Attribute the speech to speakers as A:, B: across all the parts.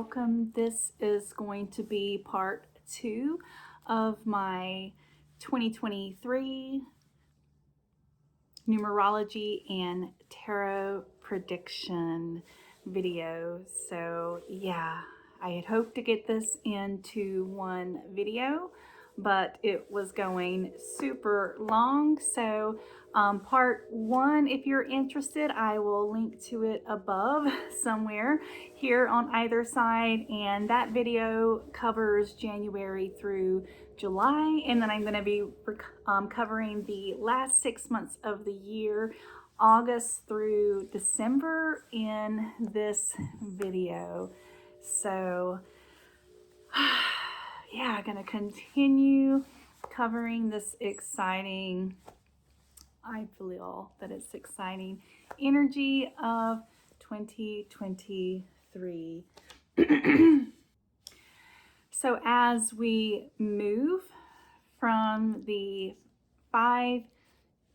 A: welcome. This is going to be part 2 of my 2023 numerology and tarot prediction video. So yeah, I had hoped to get this into one video, but it was going super long. So part 1, if you're interested, I will link to it above somewhere here on either side, and that video covers January through July, and then I'm going to be covering the last 6 months of the year, August through December, in this video. So yeah, I'm going to continue covering this exciting, I feel that it's exciting energy of 2023. So as we move from the 5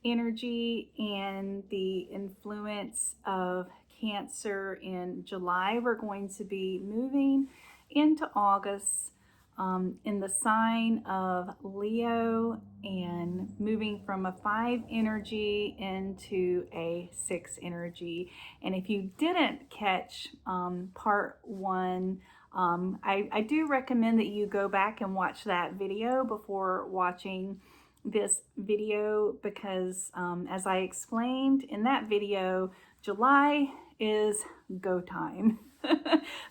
A: energy and the influence of Cancer in July, we're going to be moving into August in the sign of Leo and moving from a 5 energy into a 6 energy. And if you didn't catch part 1, I do recommend that you go back and watch that video before watching this video, because as I explained in that video, July is go time.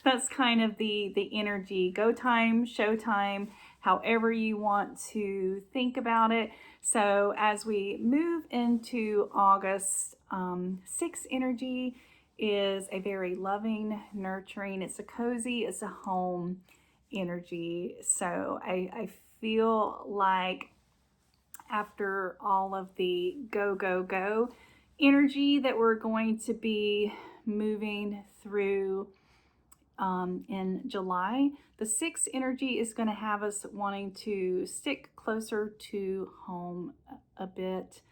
A: That's kind of the energy, go time, show time, however you want to think about it. So as we move into August, 6 energy is a very loving, nurturing, it's a cozy, it's a home energy. So I feel like after all of the go energy that we're going to be moving through in July, the 6 energy is going to have us wanting to stick closer to home a bit.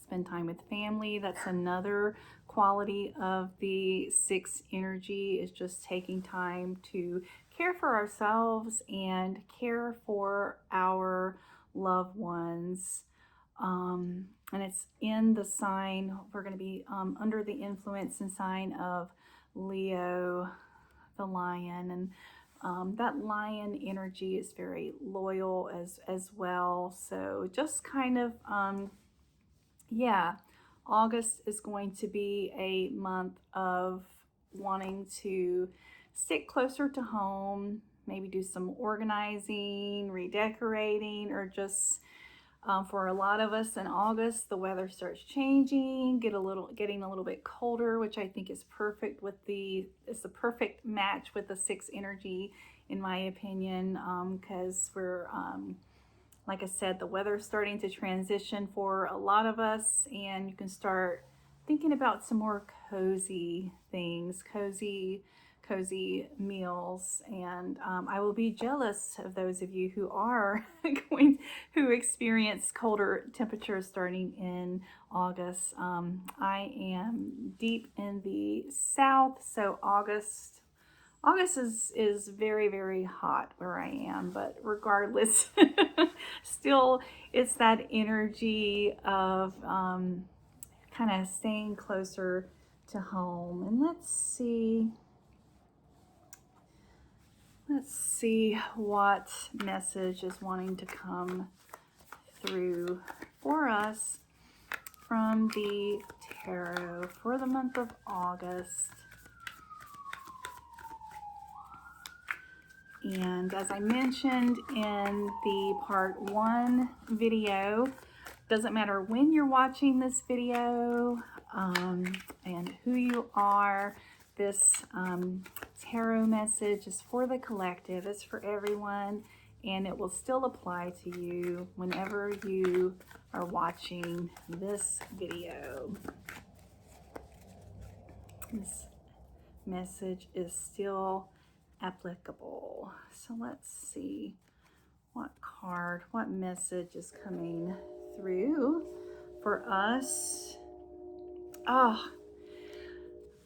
A: Spend time with family. That's another quality of the 6 energy, is just taking time to care for ourselves and care for our loved ones. And it's in the sign, we're going to be under the influence and sign of Leo, the lion. And that lion energy is very loyal as well. So just kind of, yeah, August is going to be a month of wanting to stick closer to home, maybe do some organizing, redecorating, or just for a lot of us in August, the weather starts changing, getting a little bit colder, which I think is perfect with it's a perfect match with the 6 energy, in my opinion, because we're, like I said, the weather's starting to transition for a lot of us, and you can start thinking about some more cozy things, cozy meals. And I will be jealous of those of you who are who experience colder temperatures starting in August. I am deep in the South, so August is very, very hot where I am, but regardless, still it's that energy of kind of staying closer to home. And let's see what message is wanting to come through for us from the tarot for the month of August. And as I mentioned in the part 1 video, doesn't matter when you're watching this video and who you are, this tarot message is for the collective, it's for everyone, and it will still apply to you whenever you are watching this video. This message is still applicable. So let's see what message is coming through for us.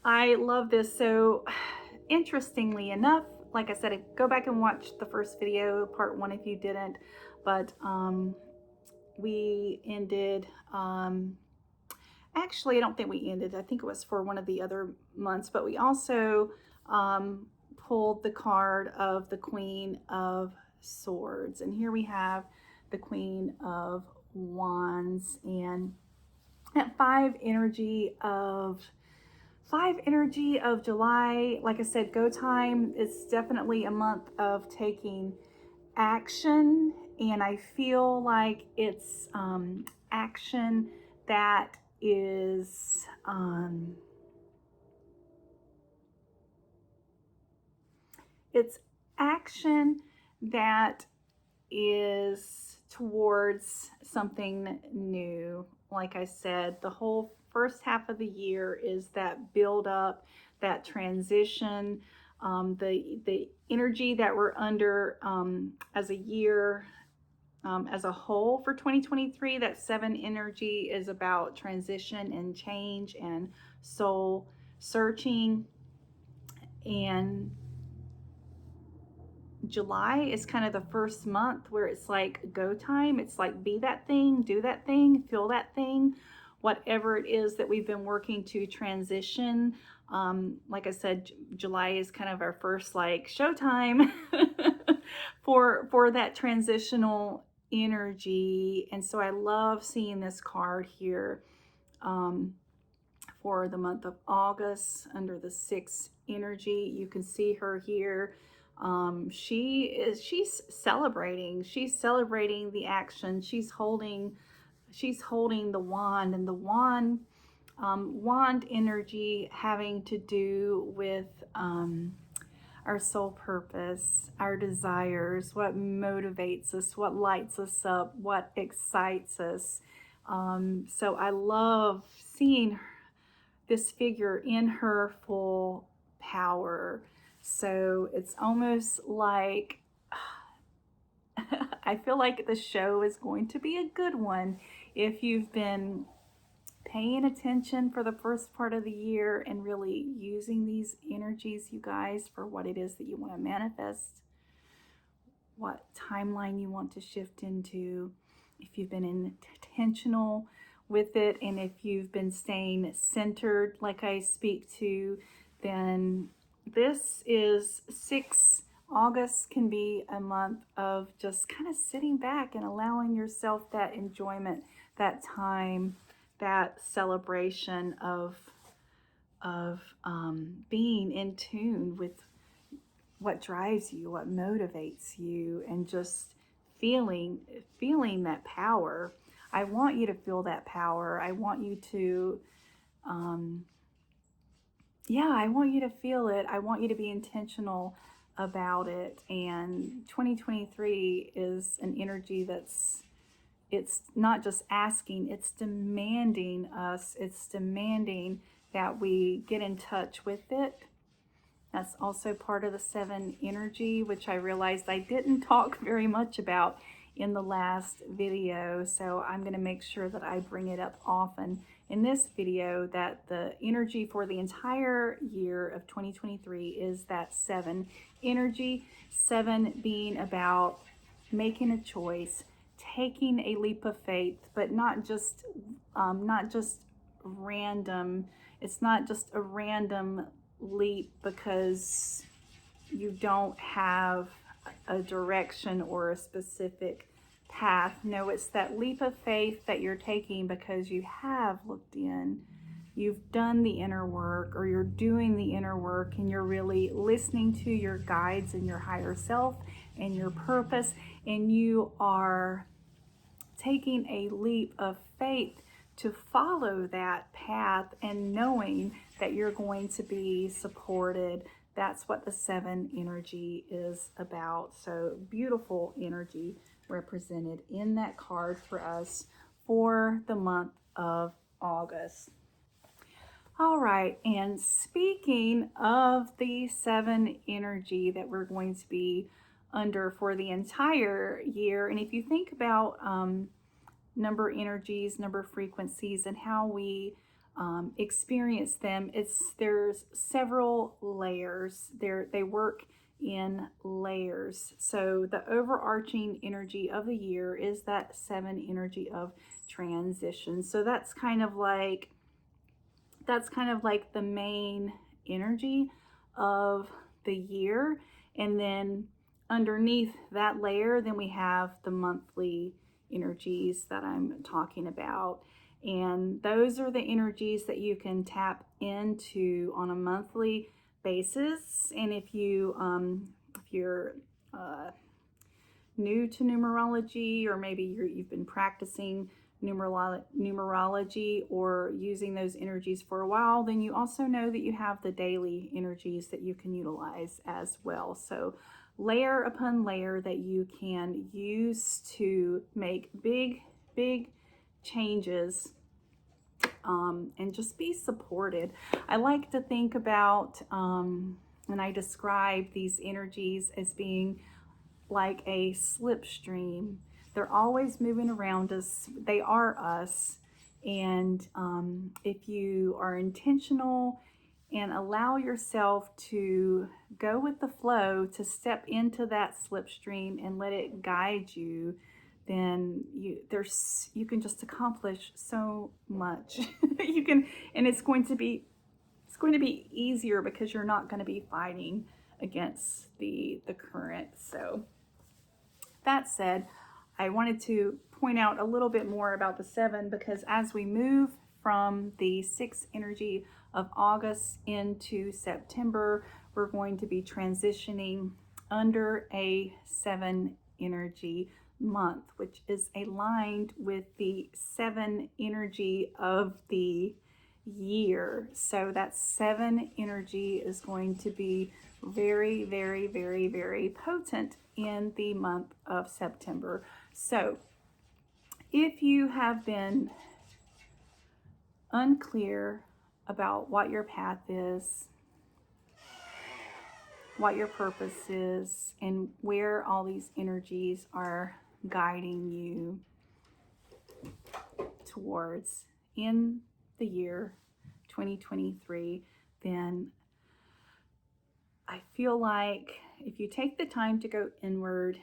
A: I love this. So interestingly enough, like I said, go back and watch the first video, part 1, if you didn't. But we ended, actually, I don't think we ended. I think it was for one of the other months, but we also pulled the card of the Queen of Swords. And here we have the Queen of Wands, and that 5 energy of July. Like I said, go time. It's definitely a month of taking action, and I feel like it's action that is it's action that is towards something new. Like I said, the whole first half of the year is that build up, that transition, the energy that we're under as a year, as a whole for 2023. That 7 energy is about transition and change and soul searching. And July is kind of the first month where it's like go time. It's like be that thing, do that thing, feel that thing, whatever it is that we've been working to transition. Like I said, July is kind of our first like showtime for that transitional energy. And so I love seeing this card here for the month of August under the 6 energy. You can see her here. She's celebrating the action. She's holding the wand, and the wand energy having to do with our soul purpose, our desires, what motivates us, what lights us up, what excites us. So I love seeing this figure in her full power. So it's almost like I feel like the show is going to be a good one if you've been paying attention for the first part of the year and really using these energies, you guys, for what it is that you want to manifest, what timeline you want to shift into. If you've been intentional with it, and if you've been staying centered like I speak to, then this is August can be a month of just kind of sitting back and allowing yourself that enjoyment, that time, that celebration of being in tune with what drives you, what motivates you, and just feeling that power. I want you to feel that power. I want you to I want you to feel it. I want you to be intentional about it. And 2023 is an energy it's not just asking, it's demanding us. It's demanding that we get in touch with it. That's also part of the 7 energy, which I realized I didn't talk very much about in the last video. So I'm going to make sure that I bring it up often in this video, that the energy for the entire year of 2023 is that 7 energy. 7 being about making a choice, taking a leap of faith, but not just random. It's not just a random leap because you don't have a direction or a specific path. No, it's that leap of faith that you're taking because you have looked in, you've done the inner work, or you're doing the inner work, and you're really listening to your guides and your higher self and your purpose, and you are taking a leap of faith to follow that path and knowing that you're going to be supported. That's what the 7 energy is about. So beautiful energy represented in that card for us for the month of August. All right, and speaking of the 7 energy that we're going to be under for the entire year, and if you think about number energies, number frequencies, and how we experience them, there's several layers. They work in layers. So the overarching energy of the year is that 7 energy of transition. So that's kind of like the main energy of the year. And then underneath that layer, then we have the monthly energies that I'm talking about. And those are the energies that you can tap into on a monthly basis. And if you're new to numerology, or maybe you've been practicing numerology or using those energies for a while, then you also know that you have the daily energies that you can utilize as well. So layer upon layer that you can use to make big changes, and just be supported. I like to think about, when I describe these energies, as being like a slipstream. They're always moving around us. They are us. And if you are intentional and allow yourself to go with the flow, to step into that slipstream and let it guide you, then you can just accomplish so much. You can, and it's going to be easier because you're not going to be fighting against the current. So that said, I wanted to point out a little bit more about the 7, because as we move from the 6 energy of August into September, we're going to be transitioning under a 7 energy month, which is aligned with the 7 energy of the year. So that 7 energy is going to be very, very, very, very potent in the month of September. So if you have been unclear about what your path is, what your purpose is, and where all these energies are guiding you towards in the year 2023, then I feel like if you take the time to go inward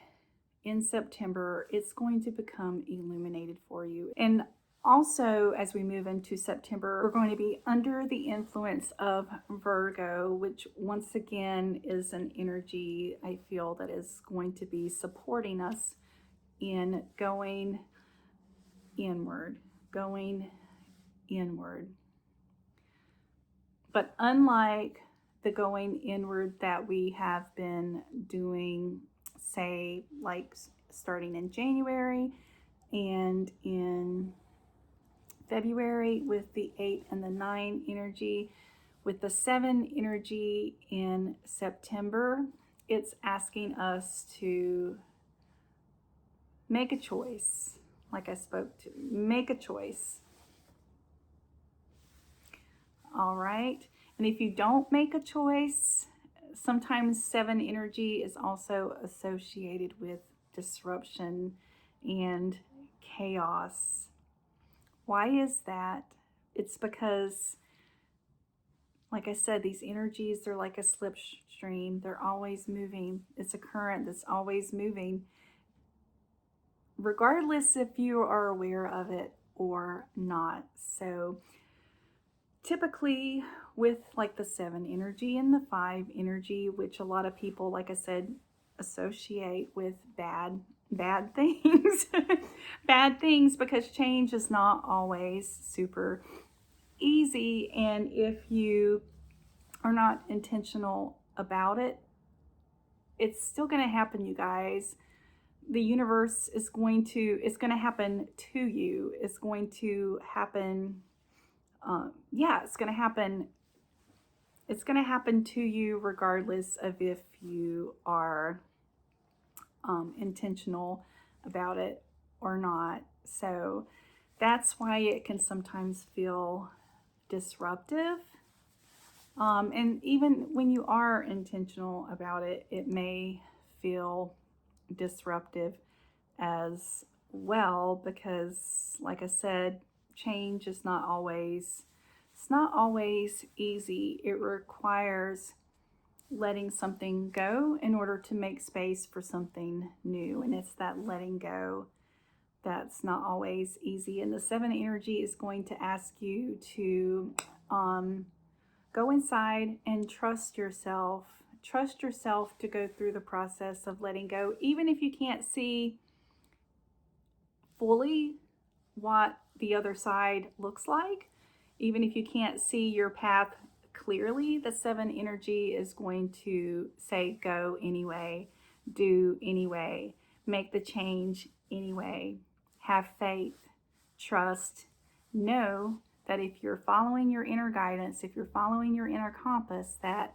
A: in September, it's going to become illuminated for you. And also, as we move into September, we're going to be under the influence of Virgo, which once again is an energy I feel that is going to be supporting us in going inward. But unlike the going inward that we have been doing, say, like starting in January and in February with the 8 and the 9 energy, with the 7 energy in September, it's asking us to make a choice. Like I spoke to, make a choice. All right. And if you don't make a choice, sometimes 7 energy is also associated with disruption and chaos. Why is that? It's because, like I said, these energies, they're like a slipstream. They're always moving. It's a current that's always moving, regardless if you are aware of it or not. So typically with like the 7 energy and the 5 energy, which a lot of people, like I said, associate with bad things, bad things, because change is not always super easy. And if you are not intentional about it, it's still going to happen, you guys. The universe is going to, it's going to happen to you. It's going to happen. It's going to happen. It's going to happen to you regardless of if you are intentional about it or not. So that's why it can sometimes feel disruptive. And even when you are intentional about it, it may feel disruptive as well, because like I said, change is not always It's not always easy. It requires letting something go in order to make space for something new. And it's that letting go that's not always easy. And the 7 energy is going to ask you to go inside and trust yourself. Trust yourself to go through the process of letting go, even if you can't see fully what the other side looks like. Even if you can't see your path clearly, the 7 energy is going to say go anyway, do anyway, make the change anyway, have faith, trust, know that if you're following your inner guidance, if you're following your inner compass, that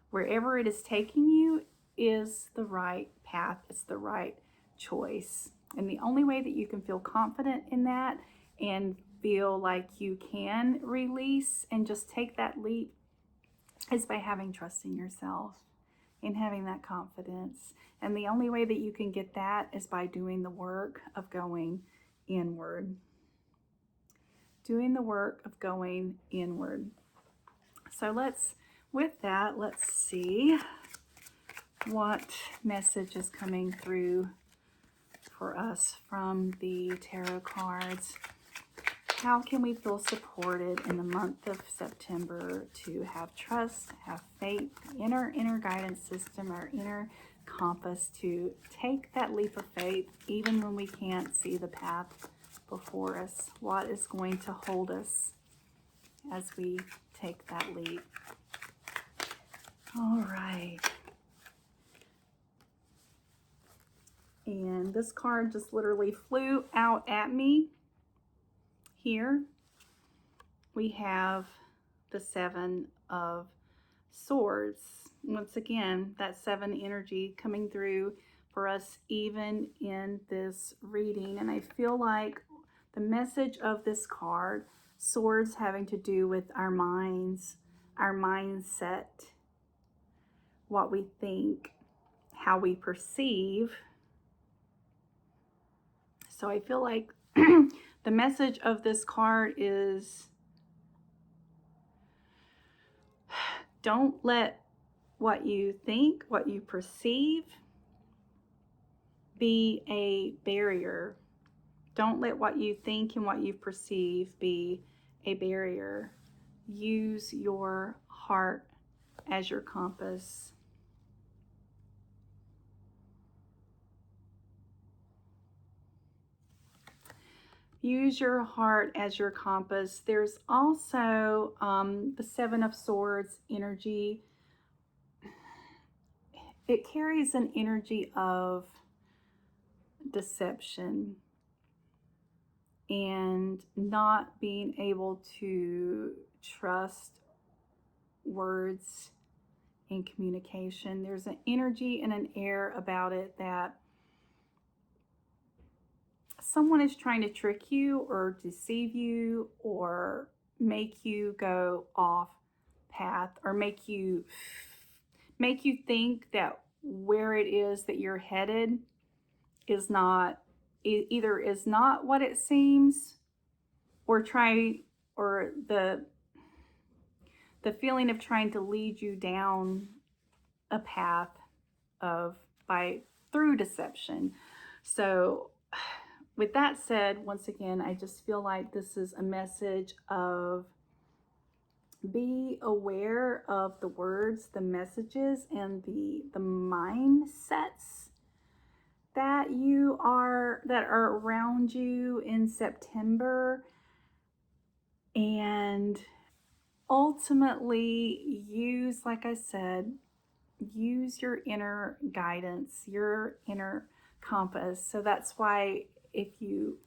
A: wherever it is taking you is the right path, it's the right choice. And the only way that you can feel confident in that and feel like you can release and just take that leap is by having trust in yourself and having that confidence. And the only way that you can get that is by doing the work of going inward. Doing the work of going inward. So with that, let's see what message is coming through for us from the tarot cards. How can we feel supported in the month of September to have trust, have faith, inner guidance system, our inner compass, to take that leap of faith even when we can't see the path before us? What is going to hold us as we take that leap? All right. And this card just literally flew out at me. Here we have the 7 of Swords. Once again, that 7 energy coming through for us even in this reading. And I feel like the message of this card, Swords, having to do with our minds, our mindset, what we think, how we perceive. So I feel like the message of this card is, don't let what you think, what you perceive, be a barrier. Don't let what you think and what you perceive be a barrier. Use your heart as your compass. Use your heart as your compass. There's also the 7 of Swords energy. It carries an energy of deception and not being able to trust words in communication. There's an energy and an air about it that someone is trying to trick you or deceive you or make you go off path, or make you think that where it is that you're headed is not, either is not what it seems, or the feeling of trying to lead you down a path through deception. So with that said, once again, I just feel like this is a message of be aware of the words, the messages, and the mindsets that are around you in September, and ultimately use, like I said, use your inner guidance, your inner compass. So that's why if you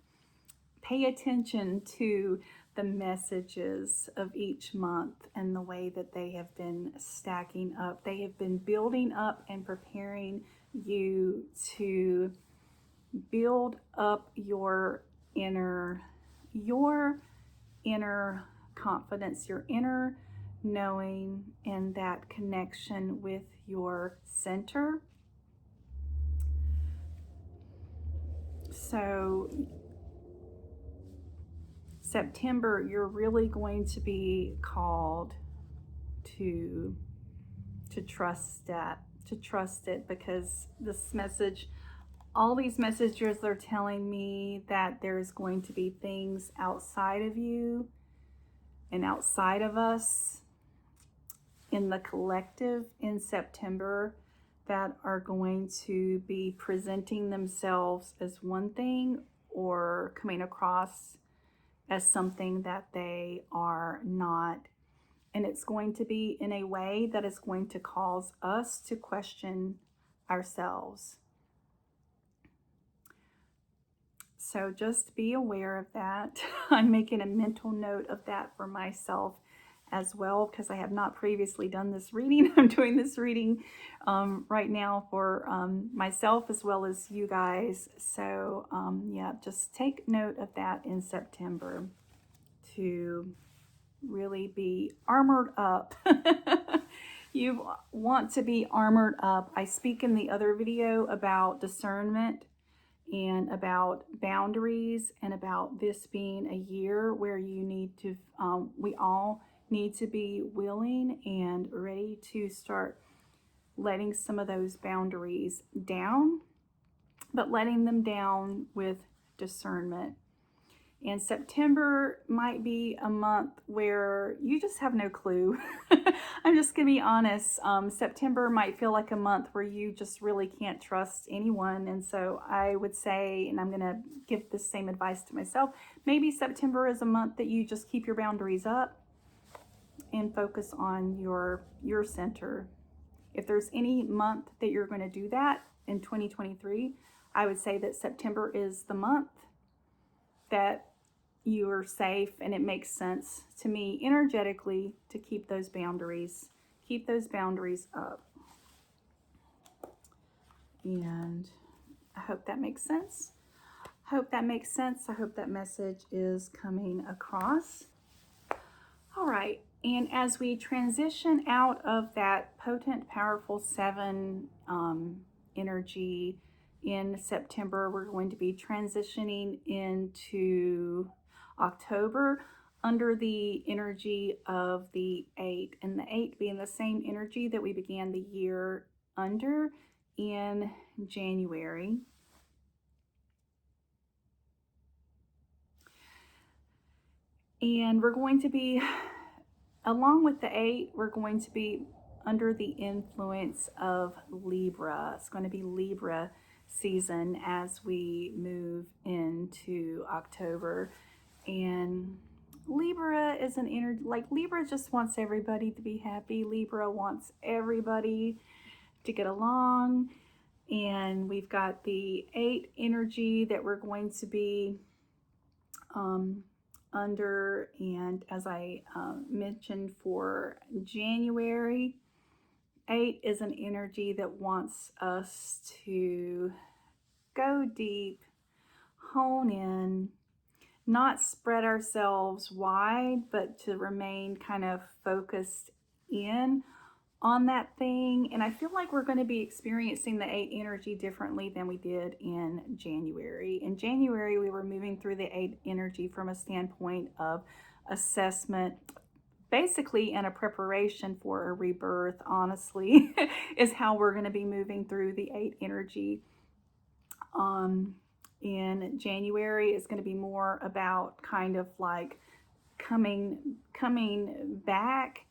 A: pay attention to the messages of each month and the way that they have been stacking up, they have been building up and preparing you to build up your inner confidence, your inner knowing, and that connection with your center. September, you're really going to be called to trust that, to trust it, because this message, all these messages are telling me that there's going to be things outside of you and outside of us in the collective in September that are going to be presenting themselves as one thing or coming across as something that they are not. And it's going to be in a way that is going to cause us to question ourselves. So just be aware of that. I'm making a mental note of that for myself as well, because I have not previously done this reading. I'm doing this reading right now for myself as well as you guys. So yeah, just take note of that in September, to really be armored up. You want to be armored up. I speak in the other video about discernment and about boundaries, and about this being a year where you need to, we all need to be willing and ready to start letting some of those boundaries down, but letting them down with discernment. And September might be a month where you just have no clue. I'm just going to be honest. September might feel like a month where you just really can't trust anyone. And so I would say, and I'm going to give the same advice to myself, maybe September is a month that you just keep your boundaries up and focus on your center. If there's any month that you're going to do that in 2023, I would say that September is the month that you are safe, and it makes sense to me energetically to keep those boundaries up. And I hope that makes sense. I hope that message is coming across. All right, and as we transition out of that potent, powerful 7 energy in September, we're going to be transitioning into October under the energy of the 8, and the 8 being the same energy that we began the year under in January. And we're going to be, along with the 8, we're going to be under the influence of Libra. It's going to be Libra season as we move into October. And Libra is an energy, like Libra just wants everybody to be happy. Libra wants everybody to get along. And we've got the 8 energy that we're going to be under. And as I mentioned for January, 8 is an energy that wants us to go deep, hone in, not spread ourselves wide, but to remain kind of focused in on that thing. And I feel like we're going to be experiencing the 8 energy differently than we did in January. In January, we were moving through the 8 energy from a standpoint of assessment, basically in a preparation for a rebirth, honestly, is how we're going to be moving through the 8 energy. In January is going to be more about kind of like coming back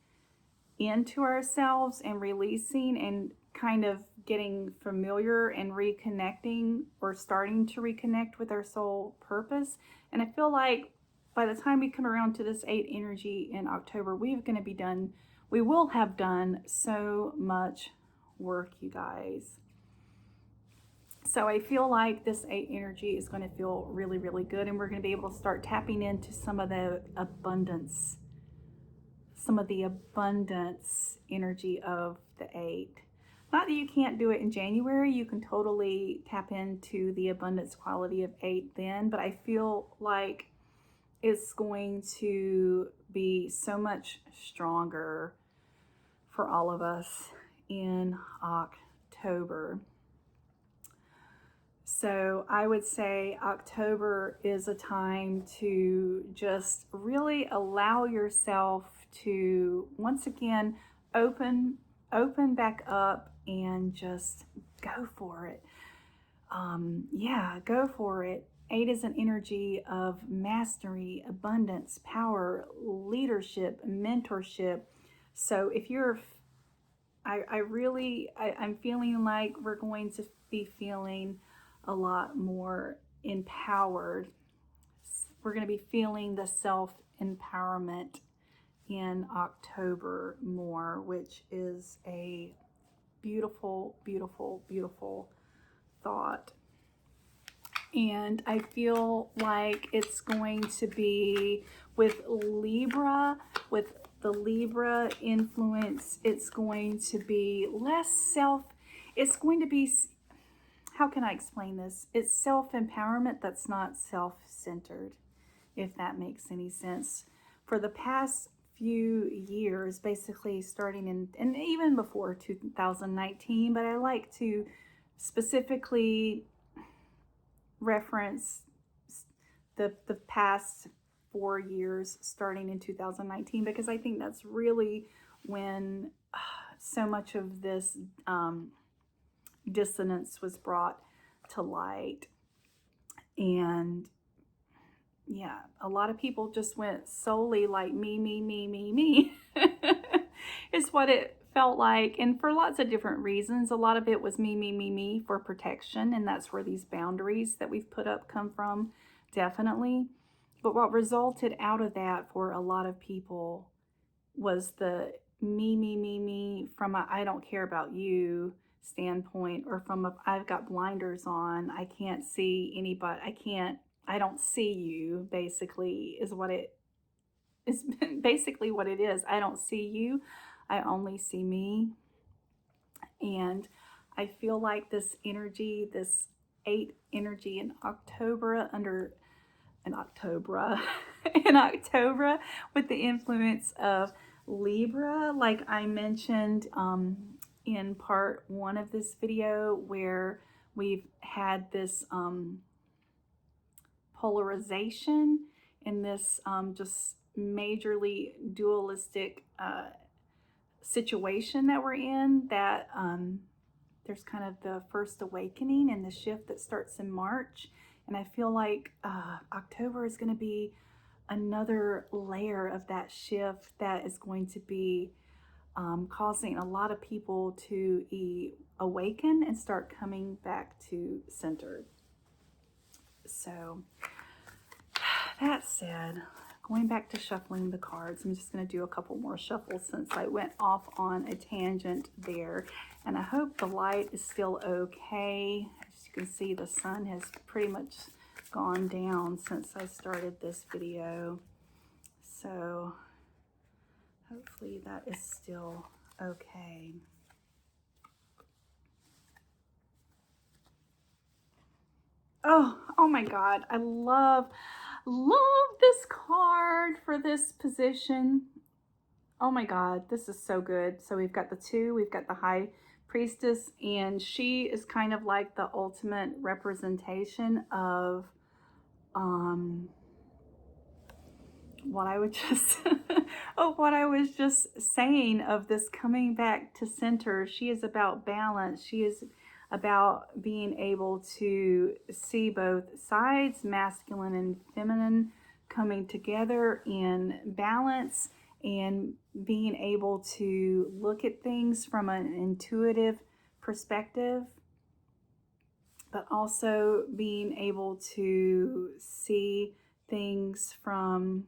A: into ourselves and releasing and kind of getting familiar and reconnecting, or starting to reconnect with our soul purpose. And I feel like by the time we come around to this 8 energy in October, we will have done so much work, you guys. So I feel like this 8 energy is going to feel really, really good, and we're going to be able to start tapping into some of the abundance energy of the 8. Not that you can't do it in January, you can totally tap into the abundance quality of 8 then, but I feel like it's going to be so much stronger for all of us in October. So I would say October is a time to just really allow yourself to once again open back up and just go for it. Yeah, go for it. 8 is an energy of mastery, abundance, power, leadership, mentorship. So if you're, I'm feeling like we're going to be feeling a lot more empowered. We're going to be feeling the self empowerment in October more, which is a beautiful, beautiful, beautiful thought. And I feel like it's going to be with Libra, with the Libra influence, it's going to be it's going to be, how can I explain this? It's self-empowerment that's not self-centered, if that makes any sense. For the past few years, basically starting in, and even before 2019, but I like to specifically reference the past 4 years starting in 2019 because I think that's really when so much of this dissonance was brought to light. And yeah, a lot of people just went solely like me. It's what it felt like. And for lots of different reasons, a lot of it was me for protection. And that's where these boundaries that we've put up come from, definitely. But what resulted out of that for a lot of people was the me from a I don't care about you standpoint, or from a I've got blinders on, I can't see anybody, I don't see you, basically is what it is. Basically what it is. I don't see you, I only see me. And I feel like this energy, this 8 energy in October in October in October with the influence of Libra, like I mentioned in part 1 of this video, where we've had this polarization in this just majorly dualistic situation that we're in, that there's kind of the first awakening and the shift that starts in March. And I feel like October is going to be another layer of that shift that is going to be causing a lot of people to awaken and start coming back to center. So that said, going back to shuffling the cards, I'm just going to do a couple more shuffles since I went off on a tangent there. And I hope the light is still okay. As you can see, the sun has pretty much gone down since I started this video. So hopefully that is still okay. Oh my God. I love this card for this position. Oh my God, this is so good. So we've got the 2, we've got the High Priestess, and she is kind of like the ultimate representation of what I would just what I was just saying, of this coming back to center. She is about balance. She is about being able to see both sides, masculine and feminine, coming together in balance, and being able to look at things from an intuitive perspective, but also being able to see things from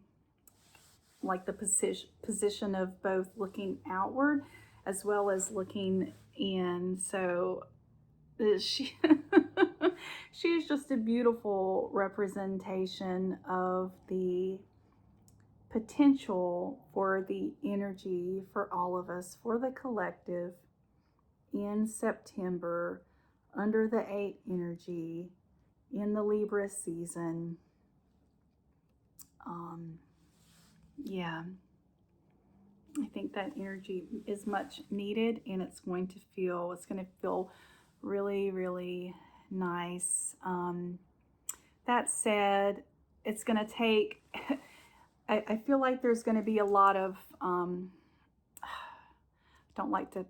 A: like the position of both looking outward as well as looking in. So she she's just a beautiful representation of the potential for the energy for all of us, for the collective, in September under the 8 energy in the Libra season. Yeah, I think that energy is much needed, and it's going to feel really, really nice. That said, it's going to take, I feel like there's going to be a lot of, don't like to,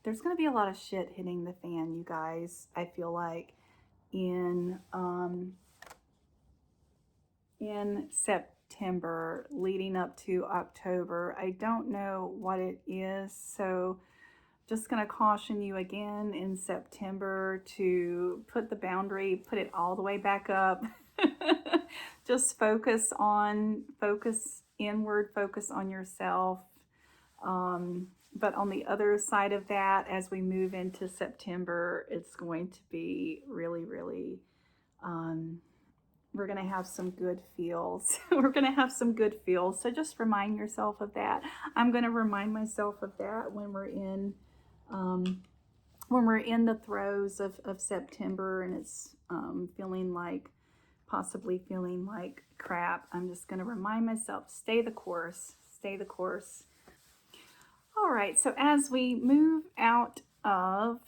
A: there's going to be a lot of shit hitting the fan, you guys. I feel like in September leading up to October. I don't know what it is, so just going to caution you again in September to put the boundary, put it all the way back up. Just focus inward, focus on yourself. But on the other side of that, as we move into September, it's going to be really, really, we're going to have some good feels. We're going to have some good feels. So just remind yourself of that. I'm going to remind myself of that when we're in the throes of September and it's possibly feeling like crap. I'm just going to remind myself, stay the course, stay the course. All right, so as we move out of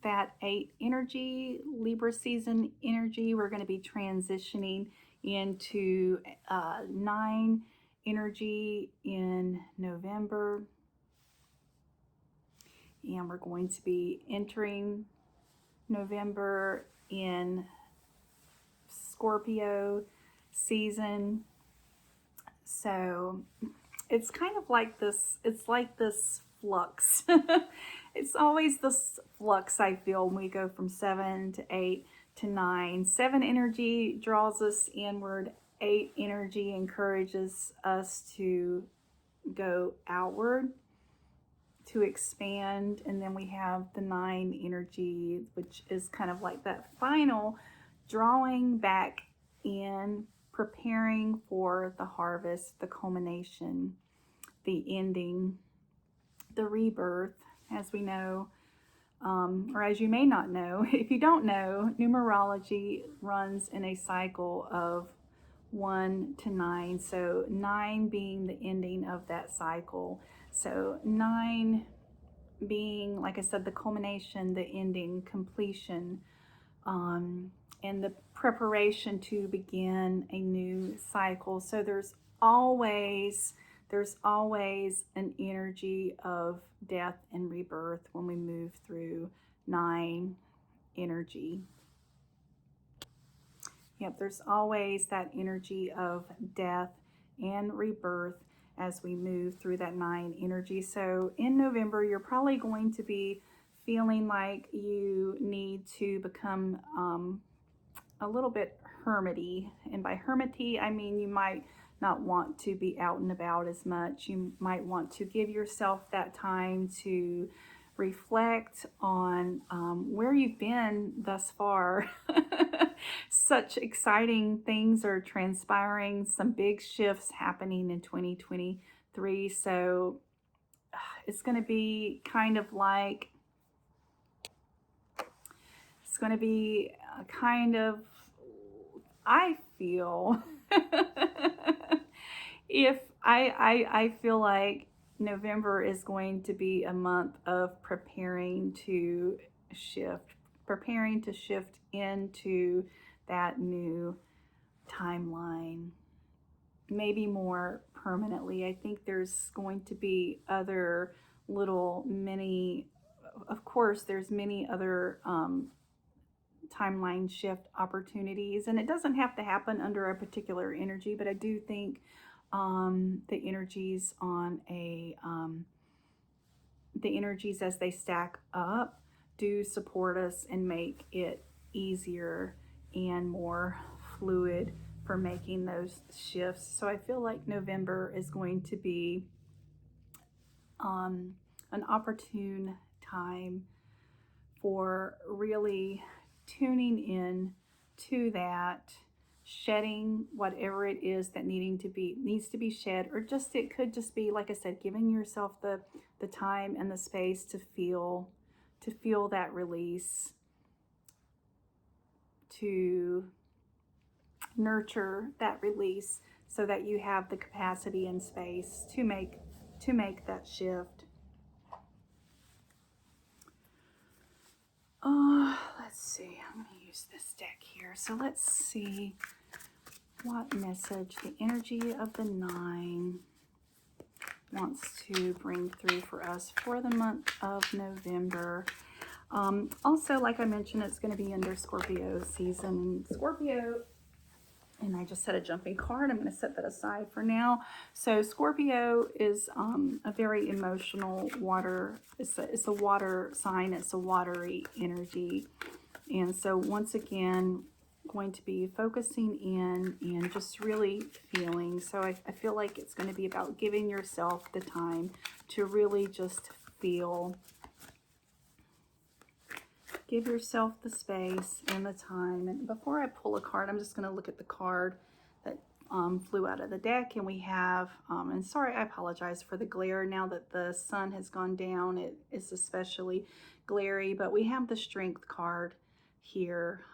A: that 8 energy, Libra season energy, we're going to be transitioning into 9 energy in November. And we're going to be entering November in Scorpio season. So it's kind of like this, it's like this flux. It's always this flux, I feel, when we go from 7 to 8 to 9. 7 energy draws us inward. 8 energy encourages us to go outward, to expand. And then we have the 9 energy, which is kind of like that final drawing back in, preparing for the harvest, the culmination, the ending, the rebirth. As we know, or as you may not know, if you don't know, numerology runs in a cycle of 1 to 9. So 9 being the ending of that cycle. So 9 being, like I said, the culmination, the ending, completion, and the preparation to begin a new cycle. So there's always an energy of death and rebirth when we move through 9 energy. Yep, there's always that energy of death and rebirth as we move through that 9 energy. So in November, you're probably going to be feeling like you need to become a little bit hermity. And by hermity, I mean you might not want to be out and about as much. You might want to give yourself that time to reflect on where you've been thus far. Such exciting things are transpiring, some big shifts happening in 2023. So it's going to be kind of like, it's going to be a kind of, I feel, if I feel like November is going to be a month of preparing to shift into that new timeline, maybe more permanently. I think there's going to be other little mini, of course, there's many other timeline shift opportunities, and it doesn't have to happen under a particular energy, but I do think the energies on the energies as they stack up do support us and make it easier and more fluid for making those shifts. So I feel like November is going to be an opportune time for really tuning in to that, shedding whatever it is that needs to be shed, or just, it could just be, like I said, giving yourself the time and the space to feel that release, to nurture that release so that you have the capacity and space to make that shift. Let's see, I'm going to use use this deck here. So let's see what message the energy of the 9 wants to bring through for us for the month of November. Also, like I mentioned, it's going to be under Scorpio season. Scorpio, and I just had a jumping card. I'm going to set that aside for now. So Scorpio is a very emotional water. It's a water sign. It's a watery energy. And so once again, going to be focusing in and just really feeling. So I feel like it's going to be about giving yourself the time to really just feel. Give yourself the space and the time. And before I pull a card, I'm just going to look at the card that flew out of the deck. And we have, and sorry, I apologize for the glare. Now that the sun has gone down, it is especially glary. But we have the Strength card here,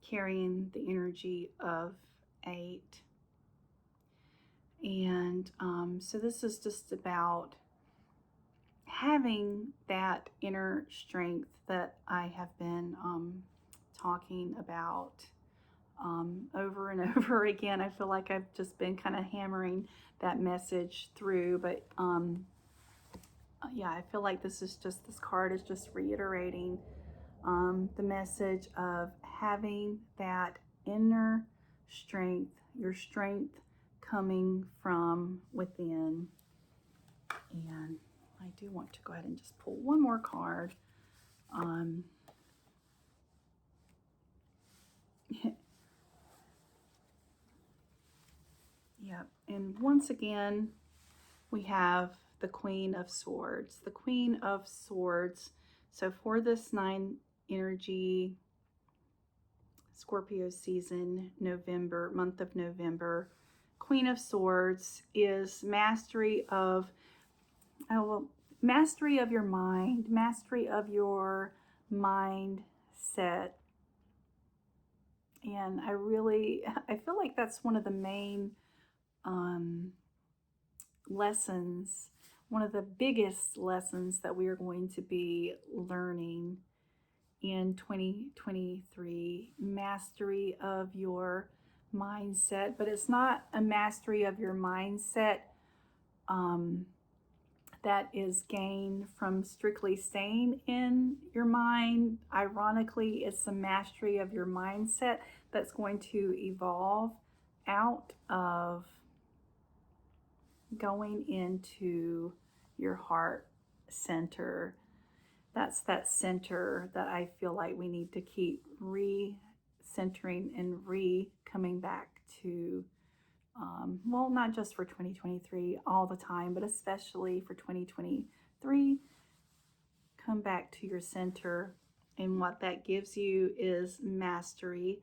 A: carrying the energy of 8. And so this is just about having that inner strength that I have been talking about over and over again. I feel like I've just been kind of hammering that message through, but yeah, I feel like this card is just reiterating the message of having that inner strength, your strength coming from within. And I do want to go ahead and just pull one more card. Yeah, and once again, we have the Queen of Swords. The Queen of Swords. So for this 9 energy, Scorpio season, November, month of November, Queen of Swords is mastery of, mastery of your mind, mastery of your mindset. And I feel like that's one of the main lessons, one of the biggest lessons that we are going to be learning in 2023, mastery of your mindset. But it's not a mastery of your mindset that is gained from strictly staying in your mind. Ironically, it's a mastery of your mindset that's going to evolve out of going into your heart center. That's that center that I feel like we need to keep re-centering and coming back to. Well, not just for 2023 all the time, but especially for 2023. Come back to your center, and what that gives you is mastery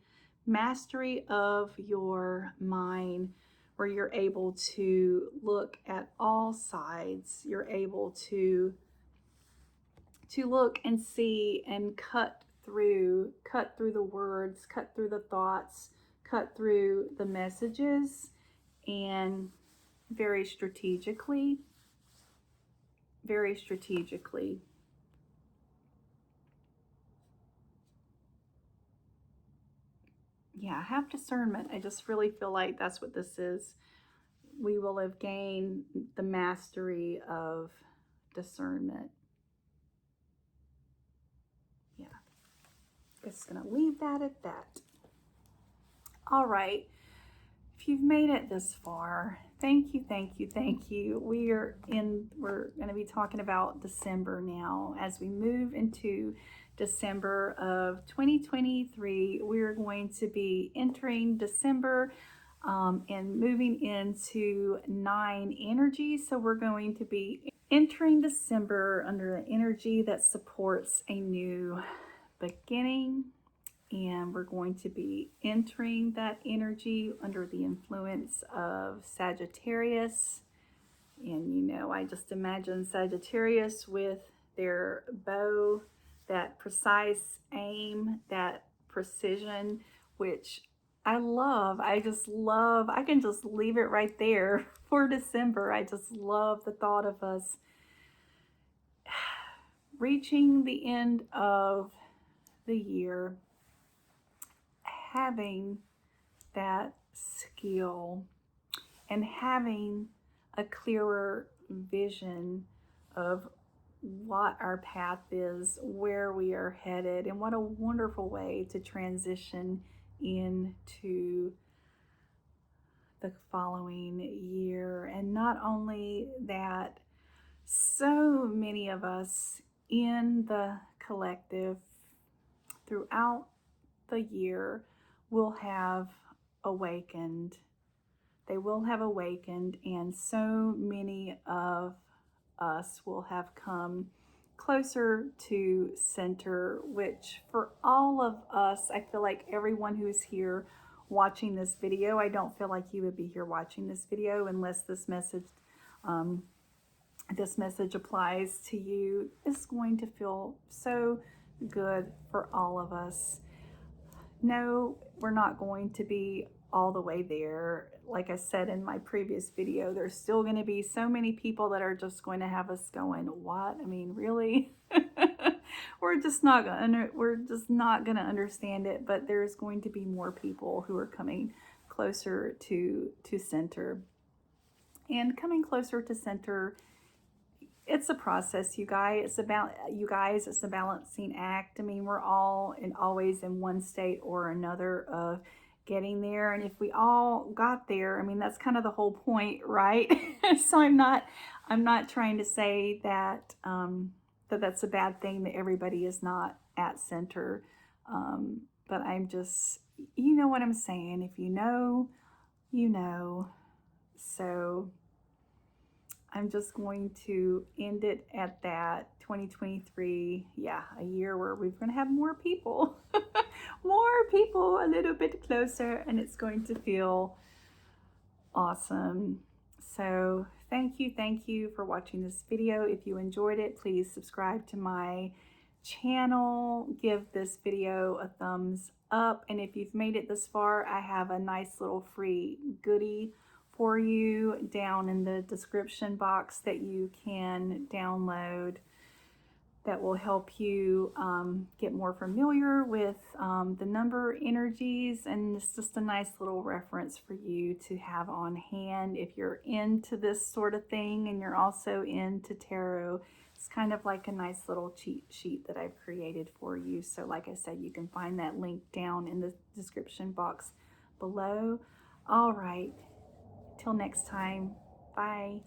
A: of your mind, where you're able to look at all sides. You're able to look and see and cut through the words, cut through the thoughts, cut through the messages, and very strategically, yeah, have discernment. I just really feel like that's what this is. We will have gained the mastery of discernment. Yeah, just gonna leave that at that. All right, if you've made it this far, thank you. We're going to be talking about December now. As we move into December of 2023, we're going to be entering December and moving into 9 energy. So we're going to be entering December under an energy that supports a new beginning. And we're going to be entering that energy under the influence of Sagittarius. And you know, I just imagine Sagittarius with their bow, that precise aim, that precision, which I love. I can just leave it right there for December. I just love the thought of us reaching the end of the year having that skill and having a clearer vision of what our path is, where we are headed, and what a wonderful way to transition into the following year. And not only that, so many of us in the collective throughout the year will have awakened. They will have awakened, and so many of us will have come closer to center, which for all of us, I feel like everyone who's here watching this video, I don't feel like you would be here watching this video unless this message applies to you. It's going to feel so good for all of us. No, we're not going to be all the way there. Like I said in my previous video, there's still going to be so many people that are just going to have us going, what? I mean, really? we're just not going to understand it, but there's going to be more people who are coming closer to center. And coming closer to center, it's a process, you guys. It's a balancing act. I mean, we're all and always in one state or another of getting there. And if we all got there, I mean, that's kind of the whole point, right? So I'm not trying to say that that's a bad thing, that everybody is not at center. But I'm just, you know what I'm saying. If you know, you know. So I'm just going to end it at that. 2023, yeah, a year where we're going to have more people, more people a little bit closer, and it's going to feel awesome. So thank you for watching this video. If you enjoyed it, please subscribe to my channel, give this video a thumbs up, and if you've made it this far, I have a nice little free goodie for you down in the description box that you can download that will help you get more familiar with the number energies, and it's just a nice little reference for you to have on hand if you're into this sort of thing and you're also into tarot. It's kind of like a nice little cheat sheet that I've created for you. So like I said, you can find that link down in the description box below. All right. Till next time, bye.